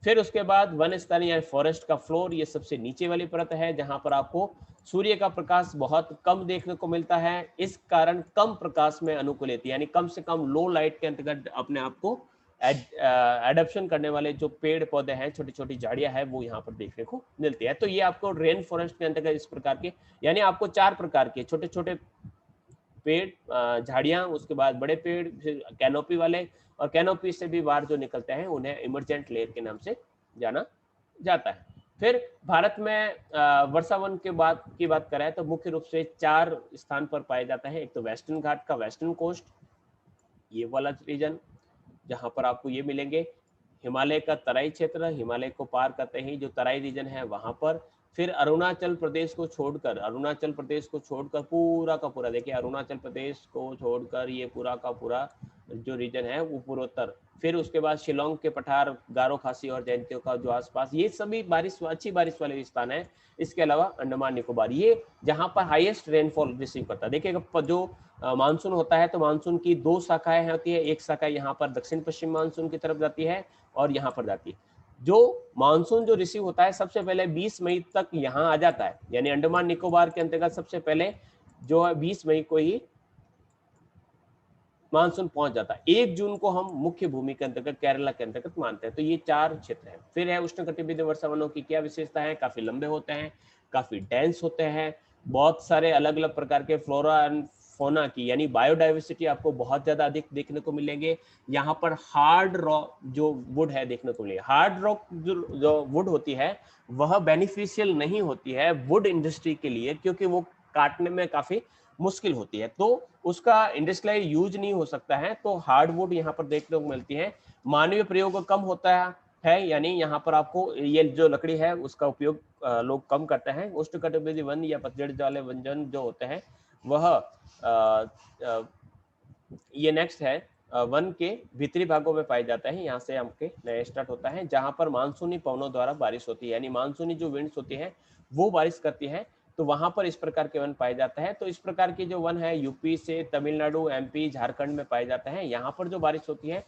फिर उसके बाद वन स्तन यानी फॉरेस्ट का फ्लोर, ये सबसे नीचे वाली परत है जहां पर आपको सूर्य का प्रकाश बहुत कम देखने को मिलता है। इस कारण कम प्रकाश में अनुकूलित यानी कम से कम लो लाइट के अंतर्गत अपने आप को एडप्शन करने वाले जो पेड़ पौधे हैं, छोटी छोटी झाड़ियां हैं, वो यहाँ पर देखने को मिलती है। तो ये आपको रेन फॉरेस्ट के अंतर्गत इस प्रकार के यानी आपको 4 प्रकार के छोटे छोटे पेड़, झाड़ियां, उसके बाद बड़े पेड़, कैनोपी वाले, और कैनोपी से भी बाहर जो निकलते हैं उन्हें इमर्जेंट लेयर के नाम से जाना जाता है। फिर भारत में वर्षावन के बात करें तो मुख्य रूप से 4 स्थान पर पाया जाता है। एक तो वेस्टर्न घाट का वेस्टर्न कोस्ट, ये वाला रीजन जहां पर आपको ये मिलेंगे। हिमालय का तराई क्षेत्र, हिमालय को पार करते ही जो तराई रीजन है वहां पर। फिर अरुणाचल प्रदेश को छोड़कर पूरा का पूरा, देखिए अरुणाचल प्रदेश को छोड़कर ये पूरा का पूरा जो रीजन है वो पूर्वोत्तर। फिर उसके बाद शिलोंग के पठार, गारो खासी और जयंतियों का जो आसपास, ये सभी अच्छी बारिश वाले स्थान है। इसके अलावा अंडमान निकोबार, ये जहां पर हाईएस्ट रेनफॉल रिसीव करता है। देखिएगा जो मानसून होता है तो मानसून की 2 शाखाएं होती है। एक शाखा यहाँ पर दक्षिण पश्चिम मानसून की तरफ जाती है और यहाँ पर जाती है। जो मानसून जो रिसीव होता है सबसे पहले 20 मई तक यहाँ आ जाता है, यानी अंडमान निकोबार के अंतर्गत सबसे पहले जो है 20 मई को ही मानसून पहुंच जाता है। 1 जून को हम मुख्य भूमि के अंतर्गत केरला के अंतर्गत मानते हैं। तो ये 4 क्षेत्र हैं। फिर है उष्णकटिबंधीय वर्षावनों की क्या विशेषता है, काफी लंबे होते हैं, काफी डेंस होते हैं, बहुत सारे अलग अलग प्रकार के फ्लोरा एंड फोना की यानी बायोडाइवर्सिटी आपको बहुत ज्यादा अधिक देखने को मिलेंगे। यहाँ पर हार्ड रॉक जो वुड है देखने को मिलेगा। हार्ड रॉक जो वुड होती है वह बेनिफिशियल नहीं होती है वुड इंडस्ट्री के लिए, क्योंकि वो काटने में काफी मुश्किल होती है, तो उसका इंडस्ट्रियल यूज नहीं हो सकता है। तो हार्डवुड यहाँ पर देखने को मिलती है। मानवीय प्रयोग कम होता है, यानी यहाँ पर आपको ये जो लकड़ी है उसका उपयोग लोग कम करते हैं। उष्णकटिबंधीय वन या पतझड़ वाले वनजन जो होते हैं वह ये नेक्स्ट है वन के भीतरी भागों में पाए जाता है। यहाँ से हमके नया स्टार्ट होता है जहाँ पर मानसूनी पवनों द्वारा बारिश होती है, यानी मानसूनी जो विंड्स होती है वो बारिश करती है, तो वहां पर इस प्रकार के वन पाए जाते हैं। तो इस प्रकार के जो वन है यूपी से तमिलनाडु, एमपी, झारखंड में पाए जाते हैं। यहाँ पर जो बारिश होती है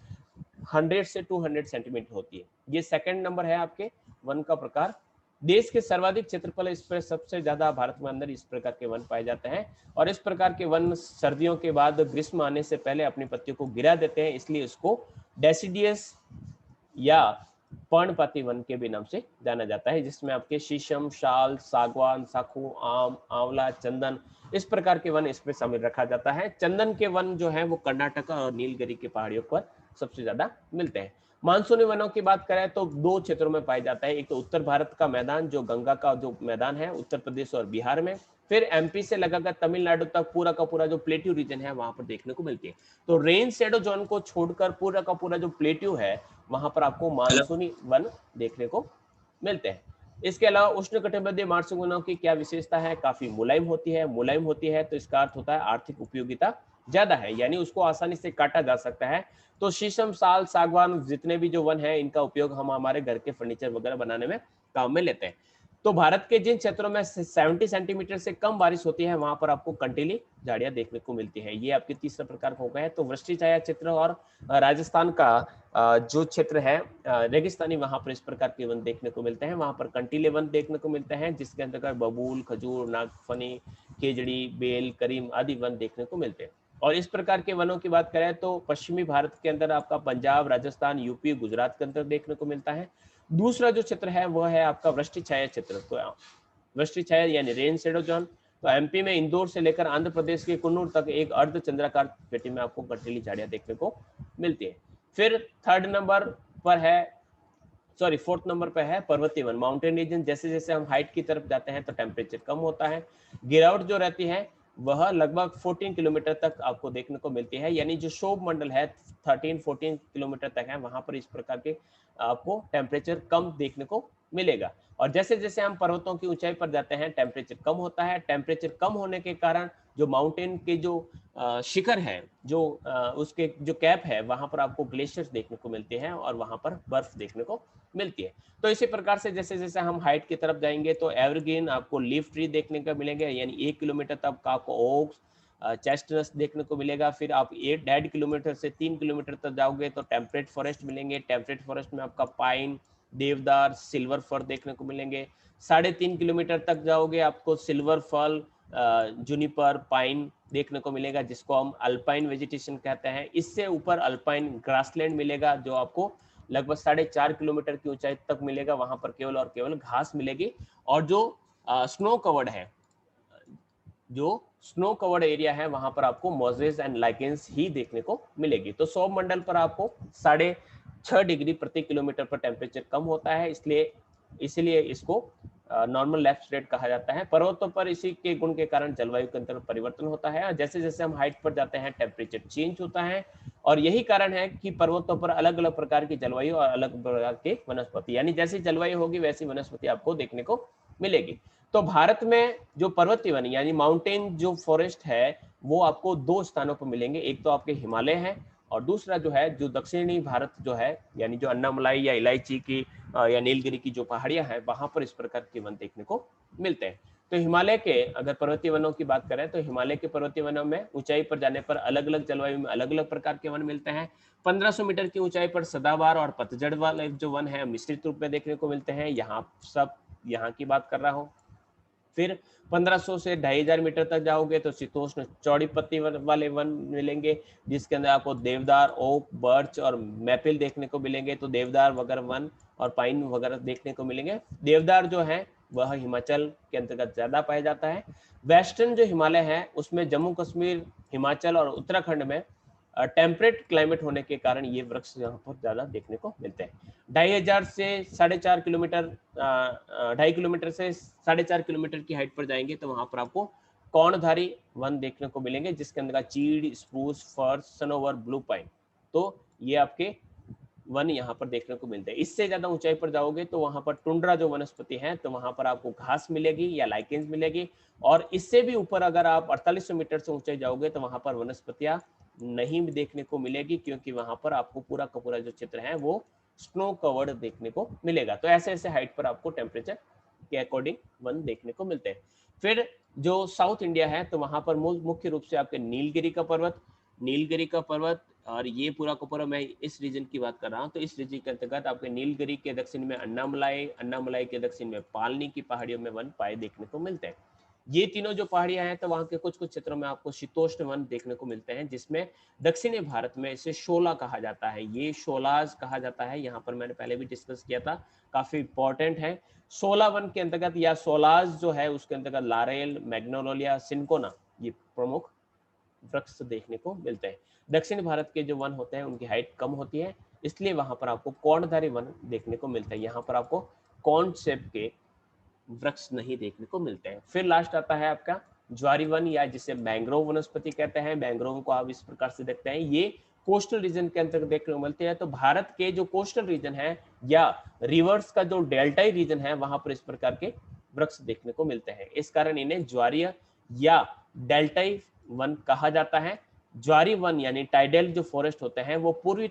100 से 200 सेंटीमीटर होती है। ये सेकंड नंबर है आपके वन का प्रकार। देश के सर्वाधिक क्षेत्रफल इस पर सबसे ज्यादा भारत में अंदर इस प्रकार के वन पाए जाते हैं, और इस प्रकार के वन सर्दियों के बाद ग्रीष्म आने से पहले अपनी पत्तियों को गिरा देते हैं, इसलिए इसको डेसिडियस या पर्णपाती वन के भी नाम से जाना जाता है, जिसमें आपके शीशम, शाल, सागवान, साखू, आम, आंवला, चंदन, इस प्रकार के वन इसमें शामिल रखा जाता है। चंदन के वन जो है वो कर्नाटक और नीलगिरी की पहाड़ियों पर सबसे ज्यादा मिलते हैं। मानसूनी वनों की बात करें तो 2 क्षेत्रों में पाया जाता है। एक तो उत्तर भारत का मैदान, जो गंगा का जो मैदान है उत्तर प्रदेश और बिहार में। फिर एमपी से लगाकर तमिलनाडु तक पूरा का पूरा जो प्लेट्यू रीजन है वहां पर देखने को मिलती है। तो रेन शेडो जोन को छोड़कर पूरा का पूरा जो प्लेट्यू है वहां पर आपको मानसूनी वन देखने को मिलते हैं। इसके अलावा उष्णकटिबंधीय मानसूनी वनों की क्या विशेषता है, काफी मुलायम होती है। मुलायम होती है तो इसका अर्थ होता है आर्थिक उपयोगिता ज्यादा है, यानी उसको आसानी से काटा जा सकता है। तो शीशम, साल, सागवान जितने भी जो वन है इनका उपयोग हम हमारे घर के फर्नीचर वगैरह बनाने में काम में लेते हैं। तो भारत के जिन क्षेत्रों में 70 सेंटीमीटर से कम बारिश होती है वहां पर आपको कंटीली झाड़ियां देखने को मिलती है। ये आपके तीसरा प्रकार हो गए। तो वृष्टि छाया क्षेत्र और राजस्थान का जो क्षेत्र है रेगिस्तानी, वहां पर इस प्रकार के वन देखने को मिलते हैं। वहां पर कंटीले वन देखने को मिलते हैं जिसके अंतर्गत बबूल, खजूर, नागफनी, खेजड़ी, बेल, करीम आदि वन देखने को मिलते हैं। और इस प्रकार के वनों की बात करें तो पश्चिमी भारत के अंदर आपका पंजाब, राजस्थान, यूपी, गुजरात के अंदर देखने को मिलता है। दूसरा जो क्षेत्र है वह है आपका वृष्टि छाया क्षेत्र। तो वृष्टि छाया यानी रेन शेडो जोन, तो एमपी में इंदौर से लेकर आंध्र प्रदेश के कुन्नूर तक एक अर्ध चंद्राकार पेटी में आपको कंटीली झाड़ियां देखने को मिलती है। फिर फोर्थ नंबर पे है पर्वतीय वन, माउंटेन रीजन। जैसे जैसे हम हाइट की तरफ जाते हैं तो टेम्परेचर कम होता है, गिरावट जो रहती है वह लगभग 14 किलोमीटर तक आपको देखने को मिलती है, यानी जो क्षोभ मंडल है 13-14 किलोमीटर तक है, वहां पर इस प्रकार के आपको टेम्परेचर कम देखने को मिलेगा। और जैसे जैसे हम पर्वतों की ऊंचाई पर जाते हैं टेम्परेचर कम होता है। टेम्परेचर कम होने के कारण जो माउंटेन के जो शिखर है, जो उसके जो कैप है, वहां पर आपको ग्लेशियर्स देखने को मिलते हैं और वहां पर बर्फ देखने को मिलती है। तो इसी प्रकार से जैसे जैसे हम हाइट की तरफ जाएंगे तो एवरग्रीन आपको लीफ ट्री देखने को मिलेंगे, यानी 1 किलोमीटर तक आपको ओक्स चेस्टनट्स देखने को मिलेगा। फिर आप 1.5 किलोमीटर से 3 किलोमीटर तक जाओगे तो टेम्परेट फॉरेस्ट मिलेंगे। टेम्परेट फॉरेस्ट में आपका पाइन, देवदार, सिल्वर फर देखने को मिलेंगे। 3.5 किलोमीटर तक जाओगे आपको सिल्वर फल, जूनिपर, पाइन देखने को मिलेगा, जिसको हम अल्पाइन वेजिटेशन कहते हैं। इससे ऊपर अल्पाइन ग्रासलैंड मिलेगा, जो आपको लगभग 4.5 किलोमीटर की ऊंचाई तक मिलेगा। वहां पर केवल और केवल घास मिलेगी। और जो स्नो कवर्ड है, जो स्नो कवर्ड एरिया है, वहां पर आपको मोजेस एंड लाइकेंस ही देखने को मिलेगी। तो सौर मंडल पर आपको 6.5 डिग्री प्रति किलोमीटर पर टेम्परेचर कम होता है, इसलिए इसको नॉर्मल लैप्स रेट कहा जाता है। पर्वतों पर इसी के गुण के कारण जलवायु के अंतर परिवर्तन होता है, और जैसे जैसे हम हाइट पर जाते हैं टेम्परेचर चेंज होता है। और यही कारण है कि पर्वतों पर अलग अलग प्रकार की जलवायु और अलग प्रकार के वनस्पति, यानी जैसी जलवायु होगी वैसी वनस्पति आपको देखने को मिलेगी। तो भारत में जो पर्वतीय वन यानी माउंटेन जो फॉरेस्ट है, वो आपको 2 स्थानों पर मिलेंगे। एक तो आपके हिमालय है, और दूसरा जो है जो दक्षिणी भारत जो है, यानी जो अन्नामलाई या इलायची की या नीलगिरी की जो पहाड़ियां हैं, वहां पर इस प्रकार के वन देखने को मिलते हैं। तो हिमालय के अगर पर्वतीय वनों की बात करें तो हिमालय के पर्वतीय वनों में ऊंचाई पर जाने पर अलग अलग जलवायु में अलग अलग प्रकार के वन मिलते हैं। 1500 मीटर की ऊंचाई पर सदाबहार और पतझड़ वाले जो वन है मिश्रित रूप में देखने को मिलते हैं। यहाँ की बात कर रहा हूँ। फिर 1500 से 2500 मीटर तक जाओगे तो शीतोष्ण चौड़ी पत्ती वाले वन मिलेंगे, जिसके अंदर आपको देवदार, ओक, बर्च और मैपिल देखने को मिलेंगे। तो देवदार वगैरह वन और पाइन वगैरह देखने को मिलेंगे। देवदार जो है वह हिमाचल के अंतर्गत ज्यादा पाया जाता है। वेस्टर्न जो हिमालय है उसमें जम्मू कश्मीर, हिमाचल और उत्तराखंड में टेम्परेट क्लाइमेट होने के कारण ये वृक्ष यहाँ पर ज्यादा देखने को मिलते हैं। 2500 से 4.5 किलोमीटर 2.5 किलोमीटर से 4.5 किलोमीटर की हाइट पर जाएंगे तो वहां पर आपको कौनधारी वन देखने को मिलेंगे, जिसके अंदर चीड़, स्प्रूस, फर, सनोवर, ब्लू पाइन। तो ये आपके वन यहाँ पर देखने को मिलते हैं। इससे ज्यादा ऊंचाई पर जाओगे तो वहां पर टुंड्रा जो वनस्पति है, तो वहां पर आपको घास मिलेगी या लाइकेंस मिलेगी। और इससे भी ऊपर अगर आप 4800 मीटर से ऊंचाई जाओगे तो वहां पर वनस्पतियां नहीं देखने को मिलेगी, क्योंकि वहां पर आपको पूरा का पूरा जो चित्र है वो स्नो कवर्ड देखने को मिलेगा। तो ऐसे ऐसे हाइट पर आपको टेम्परेचर के अकॉर्डिंग वन देखने को मिलते हैं। फिर जो साउथ इंडिया है तो वहां पर मुख्य रूप से आपके नीलगिरी का पर्वत, और ये पूरा का पूरा मैं इस रीजन की बात कर रहा हूँ। तो इस रीजन के अंतर्गत आपके नीलगिरी के दक्षिण में अन्नामलाई के दक्षिण में पालनी की पहाड़ियों में वन पाए देखने को मिलते हैं। ये तीनों जो पहाड़ियां हैं तो वहां के कुछ कुछ क्षेत्रों में आपको शीतोष्ण वन देखने को मिलते हैं, जिसमें दक्षिणी भारत में इसे शोला कहा जाता है। ये शोलाज कहा जाता है, यहाँ पर मैंने पहले भी डिस्कस किया था, काफी इंपॉर्टेंट है। शोला वन के अंतर्गत या सोलाज जो है उसके अंतर्गत लारेल, मैग्नोलिया, सिंकोना ये प्रमुख वृक्ष देखने को मिलते हैं। दक्षिण भारत के जो वन होते हैं उनकी हाइट कम होती है, इसलिए वहां पर आपको कौनधारी वन देखने को मिलता है। यहाँ पर आपको कौन शेप के वृक्ष नहीं देखने को मिलते हैं। फिर लास्ट आता है आपका ज्वारी वन, या जिसे मैंग्रोव वनस्पति कहते हैं। मैंग्रोव को आप इस प्रकार से देखते हैं, ये कोस्टल रीजन के अंतर्गत देखने को मिलते हैं। तो भारत के जो कोस्टल रीजन है या रिवर्स का जो डेल्टाई रीजन है, वहां पर इस प्रकार के वृक्ष देखने को मिलते हैं। इस कारण इन्हें ज्वारीय या डेल्टाई वन कहा जाता है। ज्वारी वन यानी टाइडल जो फॉरेस्ट होते हैं वो पूर्वी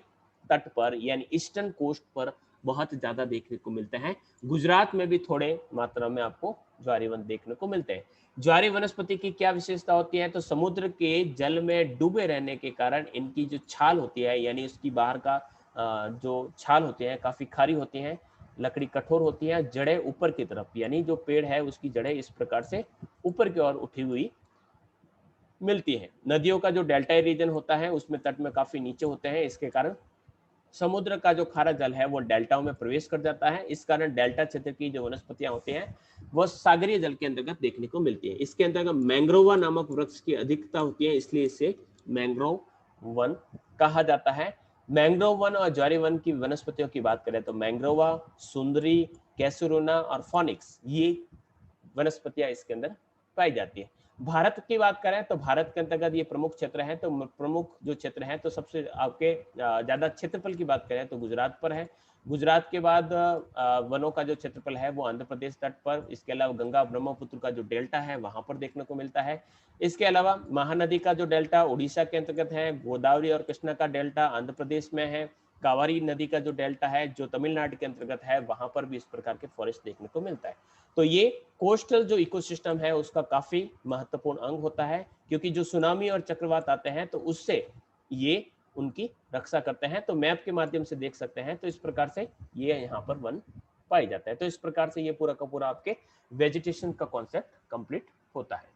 तट पर यानी ईस्टर्न कोस्ट पर बहुत ज्यादा देखने को मिलते हैं। गुजरात में भी थोड़े मात्रा में आपको ज्वारी वन देखने को मिलते हैं। ज्वारी वनस्पति की क्या विशेषता होती है, तो समुद्र के जल में डूबे रहने के कारण इनकी जो छाल होती है, यानी उसकी बाहर का जो छाल होती है काफी खारी होती है, लकड़ी कठोर होती है, जड़ें ऊपर की तरफ, यानी जो पेड़ है उसकी जड़ें इस प्रकार से ऊपर की ओर उठी हुई मिलती है। नदियों का जो डेल्टाई रीजन होता है उसमें तट में काफी नीचे होते हैं, इसके कारण समुद्र का जो खारा जल है वो डेल्टाओं में प्रवेश कर जाता है। इस कारण डेल्टा क्षेत्र की जो वनस्पतियां होती हैं वो सागरीय जल के अंतर्गत देखने को मिलती है। इसके अंतर्गत मैंग्रोवा नामक वृक्ष की अधिकता होती है, इसलिए इसे मैंग्रोव वन कहा जाता है। मैंग्रोव वन और ज्वारी वन की वनस्पतियों की बात करें तो मैंग्रोवा, सुंदरी, कैसुरुना और फोनिक्स ये वनस्पतियां इसके अंदर पाई जाती है। भारत की बात करें तो भारत के अंतर्गत ये प्रमुख क्षेत्र हैं, तो प्रमुख जो क्षेत्र हैं तो सबसे आपके ज्यादा क्षेत्रफल की बात करें तो गुजरात पर है। गुजरात के बाद वनों का जो क्षेत्रफल है वो आंध्र प्रदेश तट पर, इसके अलावा गंगा ब्रह्मपुत्र का जो डेल्टा है वहां पर देखने को मिलता है। इसके अलावा महानदी का जो डेल्टा उड़ीसा के अंतर्गत है, गोदावरी और कृष्णा का डेल्टा आंध्र प्रदेश में है, कावारी नदी का जो डेल्टा है जो तमिलनाडु के अंतर्गत है वहां पर भी इस प्रकार के फॉरेस्ट देखने को मिलता है। तो ये कोस्टल जो इकोसिस्टम है उसका काफी महत्वपूर्ण अंग होता है, क्योंकि जो सुनामी और चक्रवात आते हैं तो उससे ये उनकी रक्षा करते हैं। तो मैप के माध्यम से देख सकते हैं, तो इस प्रकार से ये यहाँ पर वन पाए जाते हैं। तो इस प्रकार से ये पूरा का पूरा आपके वेजिटेशन का कॉन्सेप्ट कंप्लीट होता है।